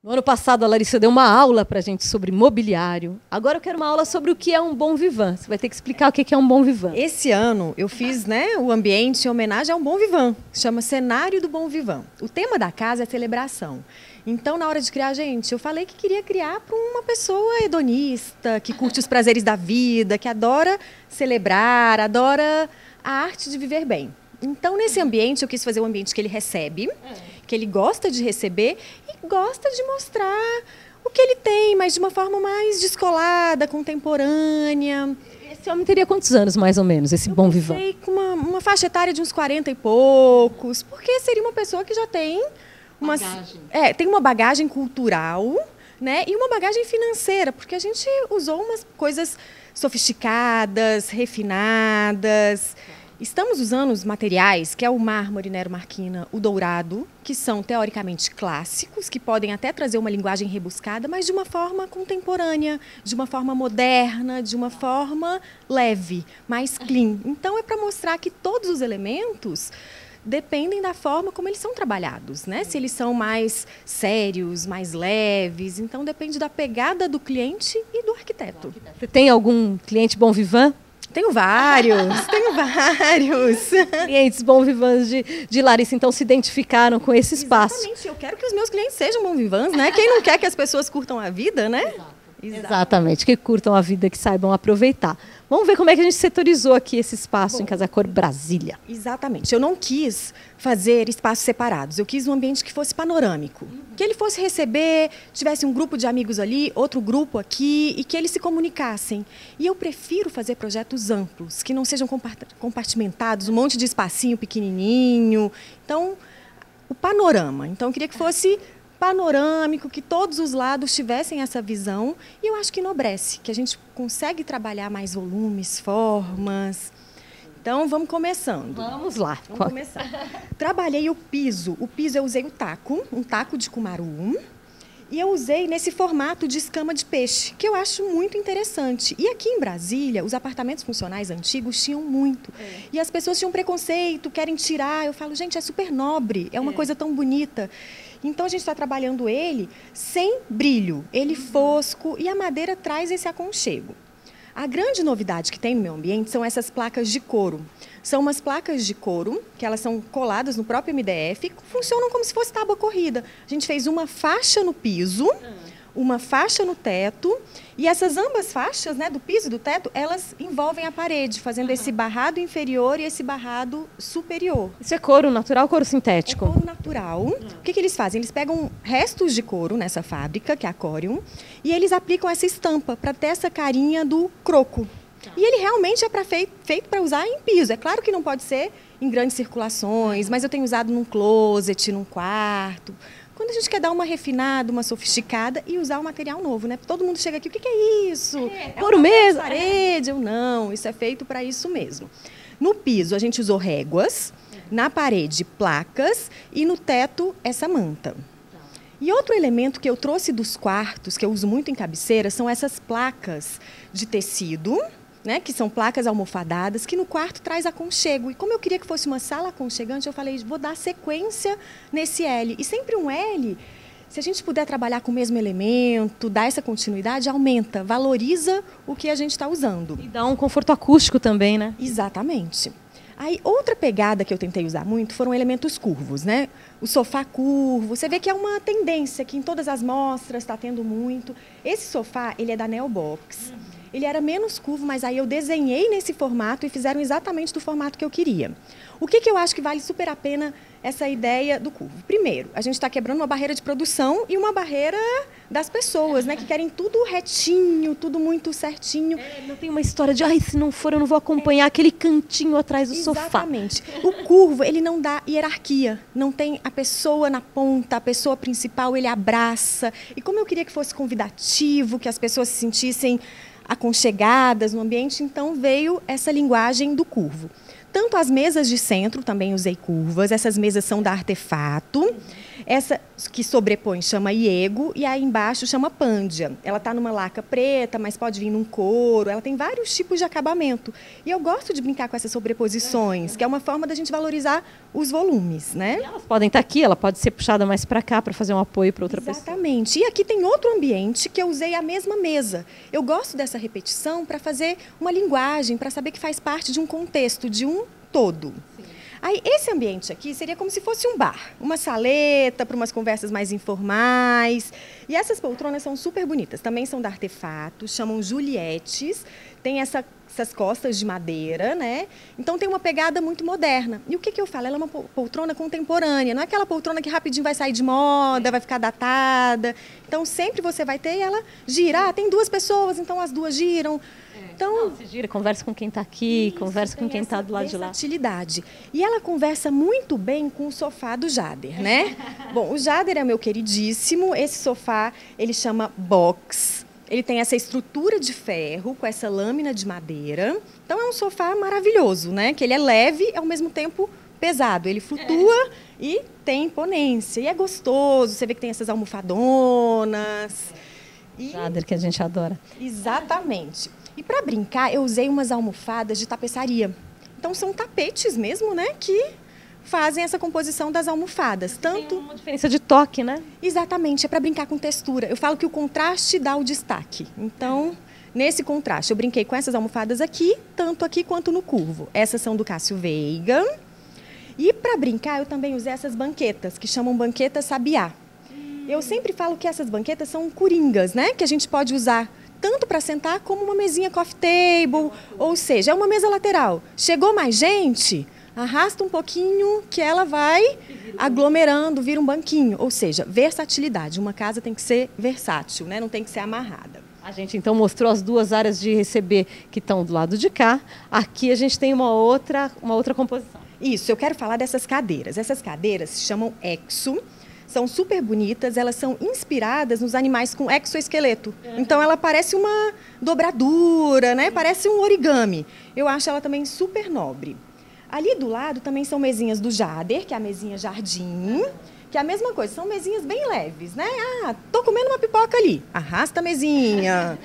No ano passado, a Larissa deu uma aula para a gente sobre mobiliário. Agora eu quero uma aula sobre o que é um bom vivan. Você vai ter que explicar o que é um bom vivan. Esse ano eu fiz o ambiente em homenagem a um bom vivan. Chama Cenário do Bom Vivan. O tema da casa é celebração. Então, na hora de criar, gente, eu falei que queria criar para uma pessoa hedonista, que curte os prazeres da vida, que adora celebrar, adora a arte de viver bem. Então, nesse ambiente, eu quis fazer um ambiente que ele recebe, que ele gosta de receber e gosta de mostrar o que ele tem, mas de uma forma mais descolada, contemporânea. Esse homem teria quantos anos, mais ou menos, esse bom vivan? Eu pensei com uma faixa etária de uns 40 e poucos, porque seria uma pessoa que já tem tem uma bagagem cultural, né, e uma bagagem financeira, porque a gente usou umas coisas sofisticadas, refinadas. Estamos usando os materiais, que é o mármore, nero-marquina, o dourado, que são teoricamente clássicos, que podem até trazer uma linguagem rebuscada, mas de uma forma contemporânea, de uma forma moderna, de uma forma leve, mais clean. Então é para mostrar que todos os elementos dependem da forma como eles são trabalhados, né? Se eles são mais sérios, mais leves, então depende da pegada do cliente e do arquiteto. Você tem algum cliente bom vivan? Tenho vários, tenho vários. Clientes bom vivans de Larissa, então, se identificaram com esse espaço. Exatamente, eu quero que os meus clientes sejam bom vivans, né? Quem não quer que as pessoas curtam a vida, né? Exatamente, que curtam a vida, que saibam aproveitar. Vamos ver como é que a gente setorizou aqui esse espaço em Casa Cor Brasília. Exatamente, eu não quis fazer espaços separados, eu quis um ambiente que fosse panorâmico, que ele fosse receber, tivesse um grupo de amigos ali, outro grupo aqui, e que eles se comunicassem. E eu prefiro fazer projetos amplos, que não sejam compartimentados, um monte de espacinho pequenininho. Então, o panorama. Então, eu queria que fosse panorâmico, que todos os lados tivessem essa visão, e eu acho que enobrece, que a gente consegue trabalhar mais volumes, formas. Então, vamos começando. Vamos lá. Vamos começar. Trabalhei o piso eu usei um taco de cumaru, e eu usei nesse formato de escama de peixe, que eu acho muito interessante. E aqui em Brasília, os apartamentos funcionais antigos tinham muito. E as pessoas tinham preconceito, querem tirar. Eu falo, gente, é super nobre, é uma coisa tão bonita. Então, a gente está trabalhando ele sem brilho, ele fosco, e a madeira traz esse aconchego. A grande novidade que tem no meu ambiente são essas placas de couro. São umas placas de couro, que elas são coladas no próprio MDF, funcionam como se fosse tábua corrida. A gente fez uma faixa no piso, uma faixa no teto, e essas ambas faixas, né, do piso e do teto, elas envolvem a parede, fazendo esse barrado inferior e esse barrado superior. Isso é couro natural ou couro sintético? É couro natural. O que eles fazem? Eles pegam restos de couro nessa fábrica, que é a Corium, e eles aplicam essa estampa para ter essa carinha do croco. E ele realmente é feito para usar em piso. É claro que não pode ser em grandes circulações, mas eu tenho usado num closet, num quarto. Quando a gente quer dar uma refinada, uma sofisticada e usar um material novo, né? Todo mundo chega aqui, o que é isso? É couro mesmo? Parede? Eu não, isso é feito para isso mesmo. No piso, a gente usou réguas, na parede, placas, e no teto, essa manta. E outro elemento que eu trouxe dos quartos, que eu uso muito em cabeceira, são essas placas de tecido, né, que são placas almofadadas, que no quarto traz aconchego. E como eu queria que fosse uma sala aconchegante, eu falei, vou dar sequência nesse L. E sempre um L, se a gente puder trabalhar com o mesmo elemento, dar essa continuidade, aumenta, valoriza o que a gente está usando. E dá um conforto acústico também, né? Exatamente. Aí, outra pegada que eu tentei usar muito foram elementos curvos, né? O sofá curvo, você vê que é uma tendência que em todas as mostras está tendo muito. Esse sofá, ele é da Neobox. Ele era menos curvo, mas aí eu desenhei nesse formato e fizeram exatamente do formato que eu queria. O que eu acho que vale super a pena essa ideia do curvo? Primeiro, a gente está quebrando uma barreira de produção e uma barreira das pessoas, né, que querem tudo retinho, tudo muito certinho. Não tem uma história de, se não for, eu não vou acompanhar aquele cantinho atrás do sofá. Exatamente. O curvo, ele não dá hierarquia, não tem a pessoa na ponta, a pessoa principal, ele abraça. E como eu queria que fosse convidativo, que as pessoas se sentissem aconchegadas no ambiente, então veio essa linguagem do curvo. Tanto as mesas de centro, também usei curvas, essas mesas são da Artefato. Essa que sobrepõe chama Iego e aí embaixo chama Pândia. Ela está numa laca preta, mas pode vir num couro. Ela tem vários tipos de acabamento. E eu gosto de brincar com essas sobreposições, que é uma forma da gente valorizar os volumes, né? E elas podem estar aqui, ela pode ser puxada mais para cá para fazer um apoio para outra pessoa. Exatamente. E aqui tem outro ambiente que eu usei a mesma mesa. Eu gosto dessa repetição para fazer uma linguagem, para saber que faz parte de um contexto, de um todo. Sim. Aí, esse ambiente aqui seria como se fosse um bar, uma saleta para umas conversas mais informais. E essas poltronas são super bonitas, também são da Artefato, chamam Julietes, tem essas costas de madeira, né? Então tem uma pegada muito moderna. E o que eu falo? Ela é uma poltrona contemporânea, não é aquela poltrona que rapidinho vai sair de moda, vai ficar datada. Então sempre você vai ter ela girar. Tem duas pessoas, então as duas giram. Então, você gira, conversa com quem está aqui, conversa com quem está do lado de lá. Versatilidade. E ela conversa muito bem com o sofá do Jader, né? Bom, o Jader é meu queridíssimo. Esse sofá, ele chama box. Ele tem essa estrutura de ferro com essa lâmina de madeira. Então é um sofá maravilhoso, né? Que ele é leve e ao mesmo tempo pesado. Ele flutua e tem imponência. E é gostoso. Você vê que tem essas almofadonas. Jader, que a gente adora. Exatamente. E para brincar, eu usei umas almofadas de tapeçaria. Então são tapetes mesmo, né? Que fazem essa composição das almofadas. Tem uma diferença de toque, né? Exatamente, é para brincar com textura. Eu falo que o contraste dá o destaque. Então, nesse contraste, eu brinquei com essas almofadas aqui, tanto aqui quanto no curvo. Essas são do Cássio Veiga. E para brincar, eu também usei essas banquetas, que chamam banquetas sabiá. Eu sempre falo que essas banquetas são coringas, né? Que a gente pode usar tanto para sentar como uma mesinha coffee table, ou seja, é uma mesa lateral. Chegou mais gente, arrasta um pouquinho que ela vai aglomerando, vira um banquinho. Ou seja, versatilidade. Uma casa tem que ser versátil, né? Não tem que ser amarrada. A gente então mostrou as duas áreas de receber que estão do lado de cá. Aqui a gente tem uma outra composição. Isso, eu quero falar dessas cadeiras. Essas cadeiras se chamam exo. São super bonitas, elas são inspiradas nos animais com exoesqueleto. Então ela parece uma dobradura, né? Parece um origami. Eu acho ela também super nobre. Ali do lado também são mesinhas do Jader, que é a mesinha jardim, que é a mesma coisa, são mesinhas bem leves, né? Ah, tô comendo uma pipoca ali, arrasta a mesinha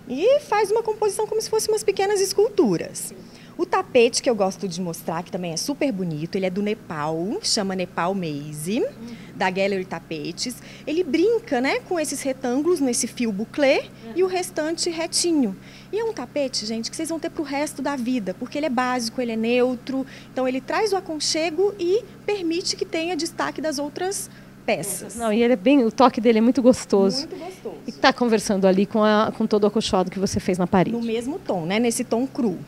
e faz uma composição como se fossem umas pequenas esculturas. O tapete que eu gosto de mostrar, que também é super bonito, ele é do Nepal, chama Nepal Maze, da Gallery Tapetes. Ele brinca, né, com esses retângulos nesse fio bouclé e o restante retinho. E é um tapete, gente, que vocês vão ter para o resto da vida, porque ele é básico, ele é neutro, então ele traz o aconchego e permite que tenha destaque das outras peças. Não, e ele é bem, o toque dele é muito gostoso. Muito gostoso. E está conversando ali com todo o acolchoado que você fez na parede. No mesmo tom, né, nesse tom cru.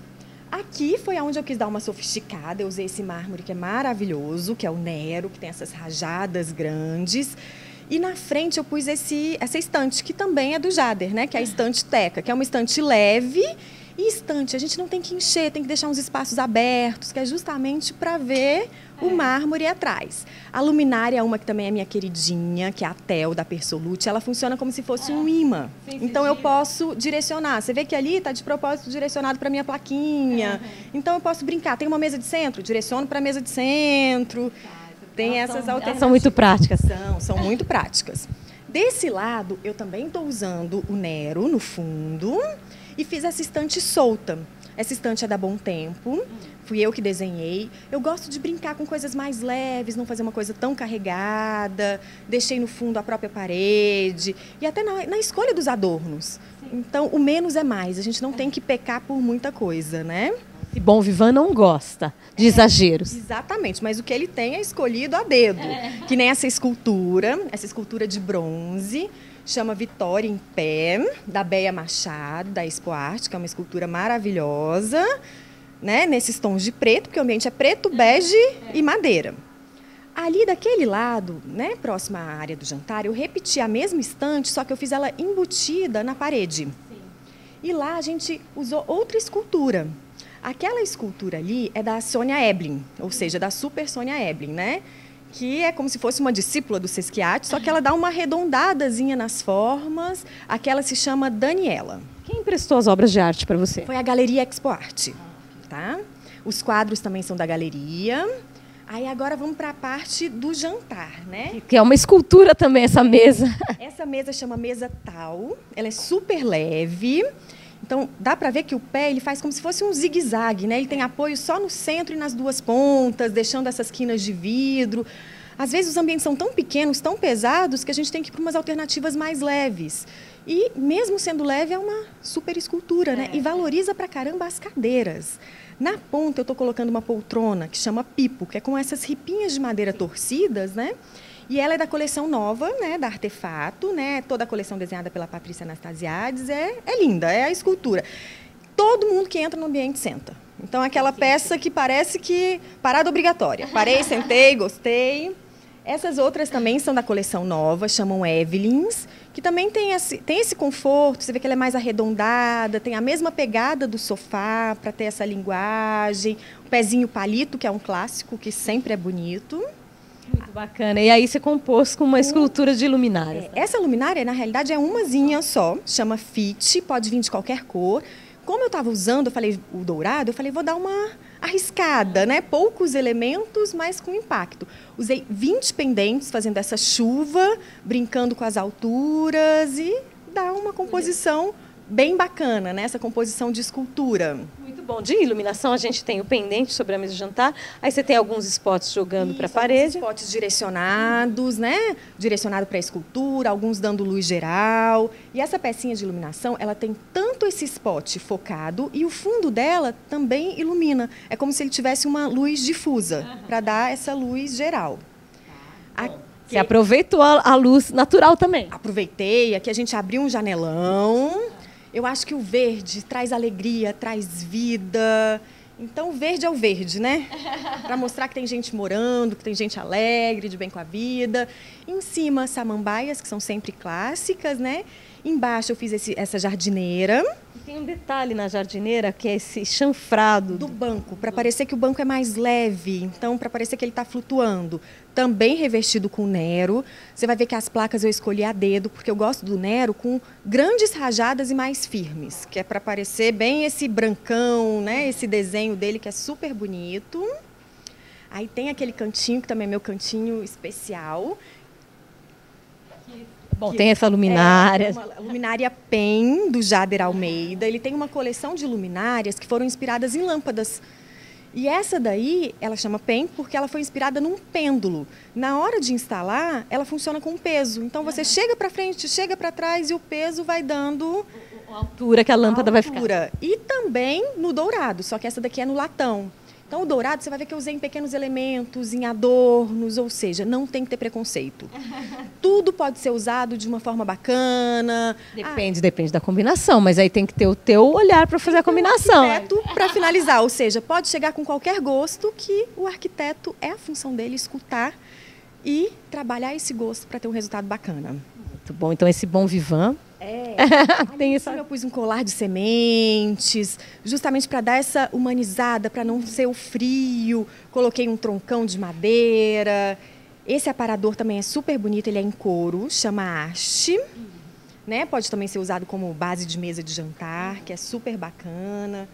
Aqui foi onde eu quis dar uma sofisticada, eu usei esse mármore que é maravilhoso, que é o Nero, que tem essas rajadas grandes. E na frente eu pus essa estante, que também é do Jader, né? Que é a estante Teca, que é uma estante leve. E estante, a gente não tem que encher, tem que deixar uns espaços abertos, que é justamente para ver o mármore atrás. A luminária é uma que também é minha queridinha, que é a Tel, da Persolute. Ela funciona como se fosse um imã. Sim, então eu posso direcionar. Você vê que ali está de propósito direcionado para a minha plaquinha. Então eu posso brincar. Tem uma mesa de centro? Direciono para a mesa de centro. Tem essas alternativas. São muito práticas. São muito práticas. Desse lado, eu também estou usando o Nero no fundo. E fiz essa estante solta. Essa estante é da Bom Tempo, fui eu que desenhei. Eu gosto de brincar com coisas mais leves, não fazer uma coisa tão carregada. Deixei no fundo a própria parede e até na escolha dos adornos. Então, o menos é mais. A gente não tem que pecar por muita coisa, né? E Bom Vivan não gosta de exageros. Exatamente, mas o que ele tem é escolhido a dedo. Que nem essa escultura de bronze. Chama Vitória em Pé, da Béia Machado, da Expo Arte, que é uma escultura maravilhosa, né? Nesses tons de preto, porque o ambiente é preto, bege e madeira. Ali daquele lado, né, próxima à área do jantar, eu repeti a mesma estante, só que eu fiz ela embutida na parede. Sim. E lá a gente usou outra escultura. Aquela escultura ali é da Sônia Eblin, ou seja, da Super Sônia Eblin, né? Que é como se fosse uma discípula do Sesquiate, só que ela dá uma arredondadazinha nas formas. Aquela se chama Daniela. Quem emprestou as obras de arte para você? Foi a Galeria Expo Arte. Tá? Os quadros também são da galeria. Aí agora vamos para a parte do jantar, né? Que é uma escultura também essa mesa. Essa mesa chama mesa tal, ela é super leve. Então, dá para ver que o pé ele faz como se fosse um zigue-zague, né? Ele tem apoio só no centro e nas duas pontas, deixando essas quinas de vidro. Às vezes os ambientes são tão pequenos, tão pesados, que a gente tem que ir para umas alternativas mais leves. E, mesmo sendo leve, é uma super escultura, né? E valoriza pra caramba as cadeiras. Na ponta, eu estou colocando uma poltrona que chama Pipo, que é com essas ripinhas de madeira torcidas, né? E ela é da coleção nova, né, da Artefato, né? Toda a coleção desenhada pela Patrícia Anastasiades. É linda, é a escultura. Todo mundo que entra no ambiente senta. Então, aquela peça que parece que parada obrigatória. Parei, sentei, gostei. Essas outras também são da coleção nova, chamam Evelyns, que também tem esse conforto. Você vê que ela é mais arredondada, tem a mesma pegada do sofá para ter essa linguagem. O pezinho palito, que é um clássico, que sempre é bonito. Muito bacana. E aí você compôs com uma escultura de luminárias. Essa luminária, na realidade, é umazinha só, chama Fit, pode vir de qualquer cor. Como eu estava usando, eu falei, o dourado, eu falei, vou dar uma arriscada, né? Poucos elementos, mas com impacto. Usei 20 pendentes fazendo essa chuva, brincando com as alturas e dá uma composição bem bacana, né? Essa composição de escultura. Muito bom. De iluminação, a gente tem o pendente sobre a mesa de jantar, aí você tem alguns spots jogando para a parede. Spots direcionados, né? Direcionado para a escultura, alguns dando luz geral. E essa pecinha de iluminação, ela tem tanto esse spot focado e o fundo dela também ilumina. É como se ele tivesse uma luz difusa, para dar essa luz geral. Você aproveitou a luz natural também. Aproveitei, aqui a gente abriu um janelão. Eu acho que o verde traz alegria, traz vida. Então, o verde é o verde, né? Para mostrar que tem gente morando, que tem gente alegre, de bem com a vida. Em cima, samambaias, que são sempre clássicas, né? Embaixo eu fiz essa jardineira. Tem um detalhe na jardineira, que é esse chanfrado do banco, para parecer que o banco é mais leve, então para parecer que ele está flutuando. Também revestido com Nero. Você vai ver que as placas eu escolhi a dedo, porque eu gosto do Nero com grandes rajadas e mais firmes, que é para parecer bem esse brancão, né? Esse desenho dele que é super bonito. Aí tem aquele cantinho, que também é meu cantinho especial. Bom, tem essa luminária. É uma luminária PEN, do Jader Almeida. Ele tem uma coleção de luminárias que foram inspiradas em lâmpadas. E essa daí, ela chama PEN porque ela foi inspirada num pêndulo. Na hora de instalar, ela funciona com peso. Então, você chega para frente, chega para trás e o peso vai dando a altura que a lâmpada vai ficar. E também no dourado, só que essa daqui é no latão. Então, o dourado, você vai ver que eu usei em pequenos elementos, em adornos, ou seja, não tem que ter preconceito. Tudo pode ser usado de uma forma bacana. Depende da combinação, mas aí tem que ter o teu olhar para fazer a combinação. Para finalizar, ou seja, pode chegar com qualquer gosto, que o arquiteto é a função dele escutar e trabalhar esse gosto para ter um resultado bacana. Muito bom. Então, esse Bom Vivant. Tem essa... Eu pus um colar de sementes, justamente para dar essa humanizada, para não ser o frio. Coloquei um troncão de madeira. Esse aparador também é super bonito, ele é em couro, chama haste. Né? Pode também ser usado como base de mesa de jantar, que é super bacana.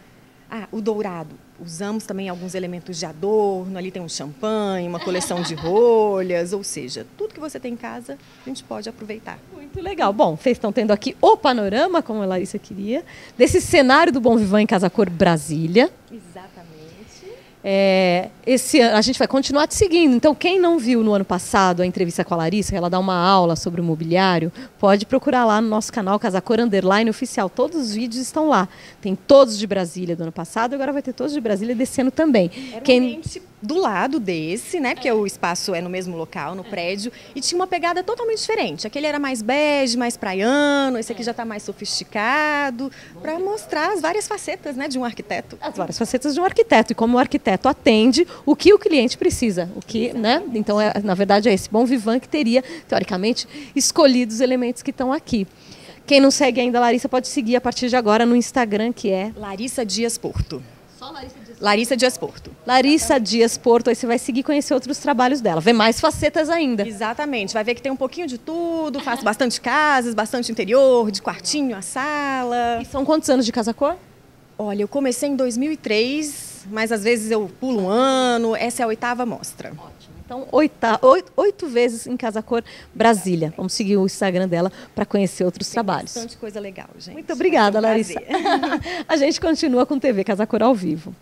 O dourado. Usamos também alguns elementos de adorno. Ali tem um champanhe, uma coleção de rolhas. Ou seja, tudo que você tem em casa, a gente pode aproveitar. Muito legal. Bom, vocês estão tendo aqui o panorama, como a Larissa queria, desse cenário do Bom Vivant em Casa Cor Brasília. Exatamente. Esse ano a gente vai continuar te seguindo. Então, quem não viu no ano passado a entrevista com a Larissa, ela dá uma aula sobre o mobiliário, pode procurar lá no nosso canal Casa Cor _oficial. Todos os vídeos estão lá. Tem todos de Brasília do ano passado, agora vai ter todos de Brasília desse ano também. Era um ambiente do lado desse, né? Porque o espaço é no mesmo local, no prédio, e tinha uma pegada totalmente diferente. Aquele era mais bege, mais praiano, esse aqui já está mais sofisticado, para mostrar as várias facetas, né, de um arquiteto. As várias facetas de um arquiteto e como o arquiteto atende o que o cliente precisa, o que, né? Então, na verdade, é esse Bom Vivant que teria, teoricamente, escolhido os elementos que estão aqui. Quem não segue ainda a Larissa pode seguir a partir de agora no Instagram, que é Larissa Dias Porto. Só Larissa Dias Porto. Larissa Dias Porto. Larissa Dias Porto, aí você vai seguir e conhecer outros trabalhos dela. Vê mais facetas ainda. Exatamente. Vai ver que tem um pouquinho de tudo, faço bastante casas, bastante interior, de quartinho a sala. E são quantos anos de Casa Cor? Olha, eu comecei em 2003, mas às vezes eu pulo um ano. Essa é a 8ª mostra. Ótimo. Então, 8 vezes em Casa Cor Brasília. Vamos seguir o Instagram dela para conhecer outros trabalhos. Bastante coisa legal, gente. Muito obrigada, um Larissa. A gente continua com TV Casa Cor ao vivo.